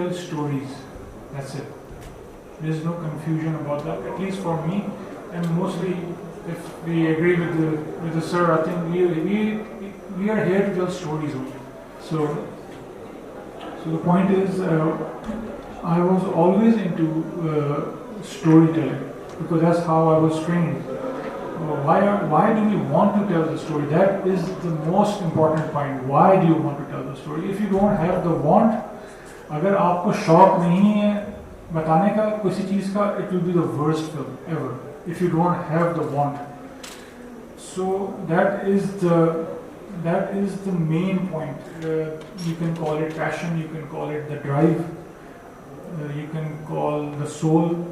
tell stories. That's it. There's no confusion about that, at least for me. And mostly, if we agree with the sir, I think we are here to tell stories only. So the point is, I was always into storytelling because that's how I was trained. Why do we want to tell the story? That is the most important point. Why do you want to tell the story? If you don't have the want, अगर आपको शौक नहीं है बताने का किसी चीज़ का, it will be the worst film ever if you don't have the want. So that is the main point. You can call it passion, you can call it the drive, you can call the soul.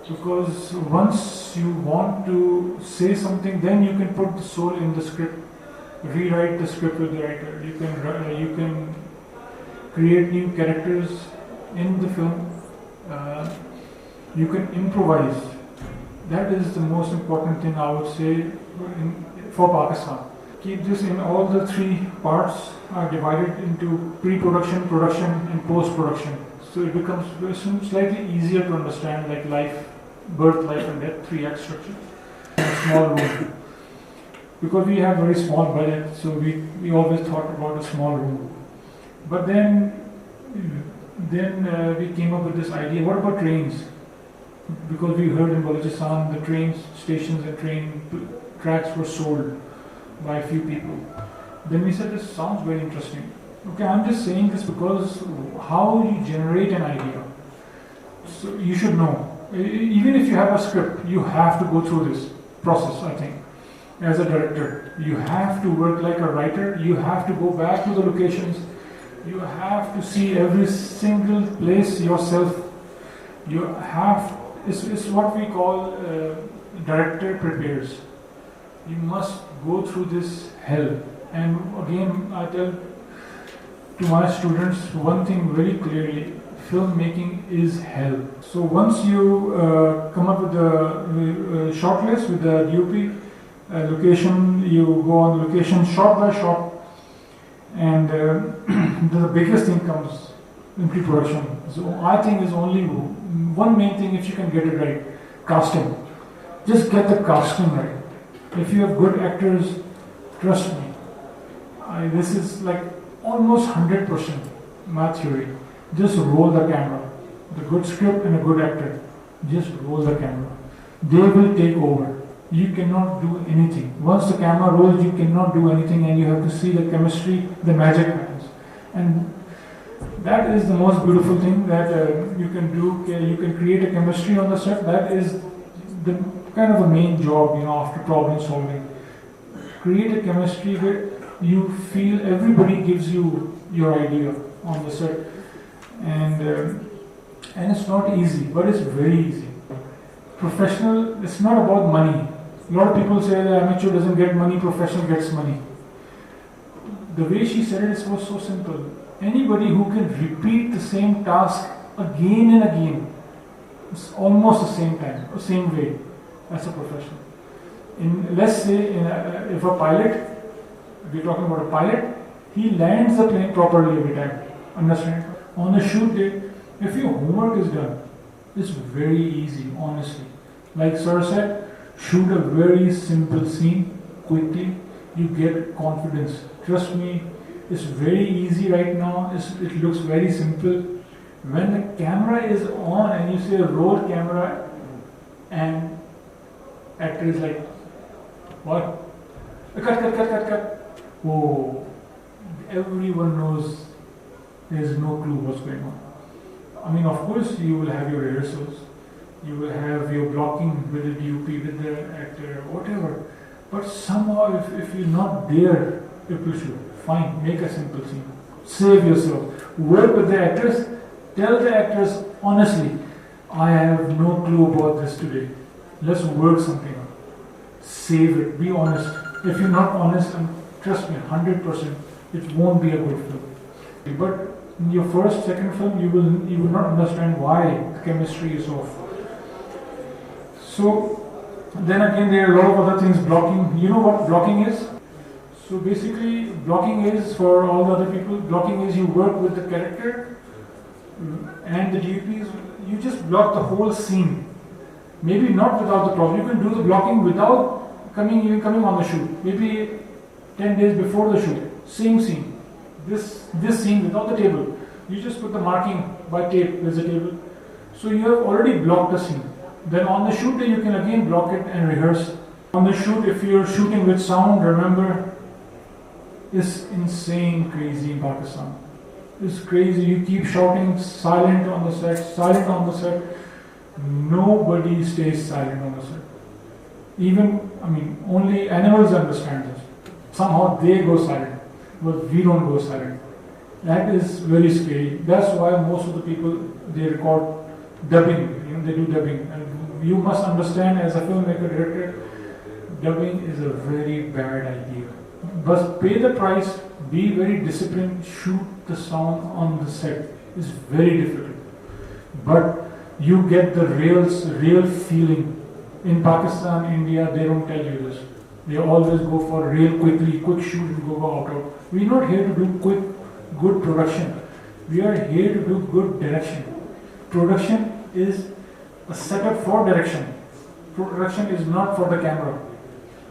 Because once you want to say something, then you can put the soul in the script, rewrite the script with the writer. You can create new characters in the film. You can improvise. That is the most important thing I would say for Pakistan. Keep this in all the three parts are divided into pre-production, production, and post-production. So it becomes slightly easier to understand, like life, birth, life, and death, 3-act structure. In a small room. Because we have very small budget, so we always thought about a small room. But then we came up with this idea, what about trains? Because we heard in Balochistan the train stations and train tracks were sold by a few people. Then we said, this sounds very interesting. Okay, I'm just saying this because how you generate an idea. So you should know. Even if you have a script, you have to go through this process, I think. As a director, you have to work like a writer. You have to go back to the locations. You have to see every single place yourself. You have, it's what we call director prepares. You must go through this hell. And again, I tell to my students one thing very clearly: filmmaking is hell. So once you come up with the shortlist with the DOP location, you go on location shot by shot, and the biggest thing comes in pre-production. So I think is only one main thing, if you can get it right: casting. Just get the casting right. If you have good actors, trust me, this is like almost 100% my theory. Just roll the camera. The good script and a good actor. Just roll the camera. They will take over. You cannot do anything. Once the camera rolls, you cannot do anything, and you have to see the chemistry, the magic happens. And that is the most beautiful thing that you can do. You can create a chemistry on the set. That is the kind of a main job, after problem solving. Create a chemistry where you feel everybody gives you your idea on the set. And it's not easy, but it's very easy. Professional, it's not about money. A lot of people say that amateur doesn't get money, professional gets money. The way she said it was so simple. Anybody who can repeat the same task again and again, it's almost the same time, the same way, as a professional. Let's say if a pilot, we're talking about a pilot, he lands the plane properly every time. Understand? On the shoot day, if your homework is done, it's very easy, honestly. Like sir said, shoot a very simple scene quickly, you get confidence. Trust me, it's very easy right now. It looks very simple. When the camera is on and you say roll camera, and actor is like, what? Cut. Oh, everyone knows there's no clue what's going on. I mean, of course, you will have your rehearsals, you will have your blocking with the DOP, with the actor, whatever. But somehow, if you're not there, people should, fine, make a simple scene. Save yourself. Work with the actors. Tell the actors, honestly, I have no clue about this today. Let's work something out. Save it. Be honest. If you're not honest, and trust me, 100%, it won't be a good film. But in your first, second film, you will not understand why the chemistry is off. So then again, there are a lot of other things. Blocking. You know what blocking is? So basically, blocking is, for all the other people, blocking is you work with the character And the DOPs, you just block the whole scene. Maybe not without the prop. You can do the blocking without even coming on the shoot. Maybe 10 days before the shoot. Same scene. This scene without the table. You just put the marking by tape. There's a table. So you have already blocked the scene. Then on the shoot day you can again block it and rehearse. On the shoot, if you're shooting with sound, remember, it's insane crazy in Pakistan. It's crazy. You keep shouting silent on the set, silent on the set. Nobody stays silent on the set. Even, only animals understand this. Somehow they go silent, but we don't go silent. That is very scary. That's why most of the people, they record dubbing, they do dubbing. And you must understand, as a filmmaker, director, dubbing is a very bad idea. But pay the price, be very disciplined, shoot the sound on the set. It's very difficult. But you get the real feeling. In Pakistan, India, they don't tell you this. They always go for quick shoot and go out. We're not here to do good production. We are here to do good direction. Production is a setup for direction. Production is not for the camera.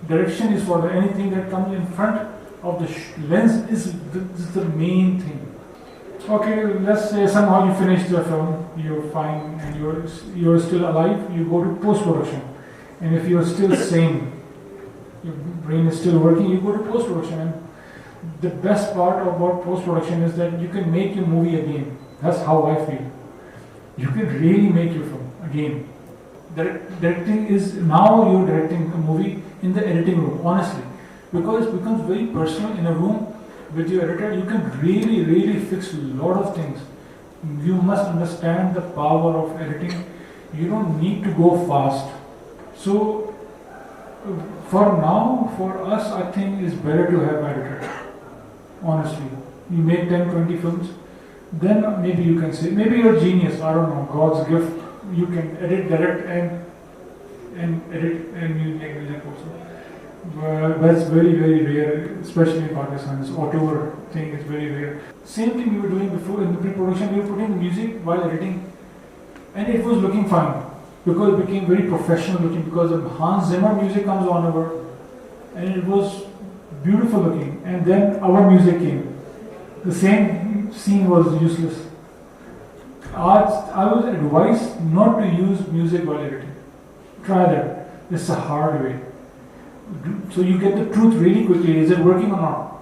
Direction is for anything that comes in front of the lens is the main thing. Okay, let's say somehow you finish the film, you're fine, and you're still alive. You go to post-production, and if you're still sane, your brain is still working, you go to post-production. And the best part about post-production is that you can make your movie again. That's how I feel. You can really make your film again. Directing is, now you're directing a movie in the editing room, honestly, because it becomes very personal. In a room with your editor, you can really fix a lot of things. You must understand the power of editing. You don't need to go fast. So for now, for us, I think it's better to have editor. Honestly, you make 10, 20 films, then maybe you can say, maybe you're a genius, I don't know, God's gift. You can edit, direct, and edit, and you make music also. But that's very rare, especially in Pakistan. This auteur thing is very rare. Same thing we were doing before in the pre-production. We were putting the music while editing, and it was looking fine because it became very professional looking. Because the Hans Zimmer music comes on over, and it was beautiful looking. And then our music came. The same scene was useless. I would advise not to use music while editing. Try that. It's a hard way. So you get the truth really quickly. Is it working or not?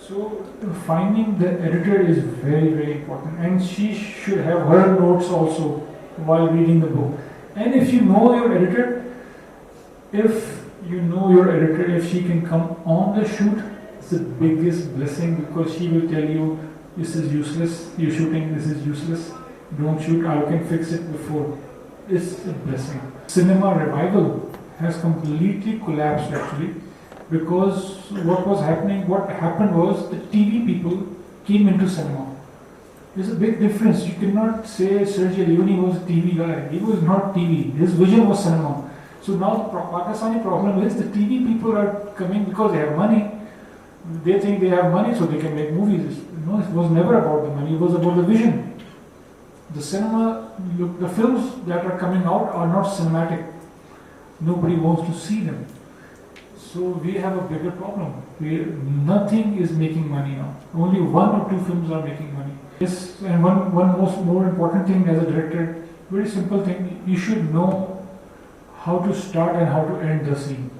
So finding the editor is very important. And she should have her notes also while reading the book. And if you know your editor, if she can come on the shoot, it's the biggest blessing, because she will tell you, this is useless, you're shooting, this is useless, don't shoot, I can fix it before. It's a blessing. Cinema revival has completely collapsed actually, because what happened was the TV people came into cinema. There's a big difference. You cannot say Sergio Leone was a TV guy. He was not TV. His vision was cinema. So now the Pakistani problem is the TV people are coming because they have money. They think they have money so they can make movies. No, it was never about the money, it was about the vision. The cinema, the films that are coming out are not cinematic. Nobody wants to see them. So we have a bigger problem. Nothing is making money now. Only 1 or 2 films are making money. Yes, and one more important thing as a director, very simple thing, you should know how to start and how to end the scene.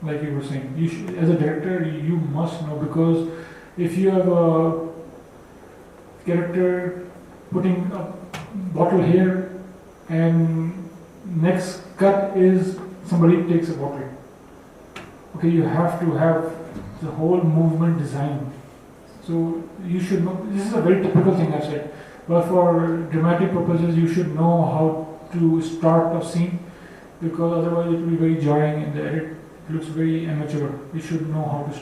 Like you were saying, as a director, you must know, because if you have a character putting a bottle here and next cut is somebody takes a bottle. Okay, you have to have the whole movement designed. So you should know, this is a very typical thing I said, but for dramatic purposes you should know how to start a scene, because otherwise it will be very jarring in the edit. It looks very amateur. You should know how to.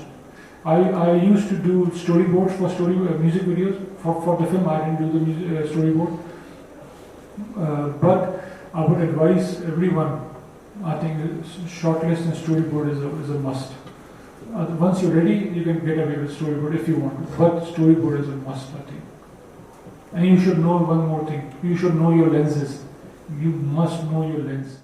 I used to do storyboards for music videos for the film. I didn't do the storyboard, but I would advise everyone. I think shortlist and storyboard is a must. Once you're ready, you can get away with storyboard if you want, but storyboard is a must, I think. And you should know one more thing. You should know your lenses. You must know your lens.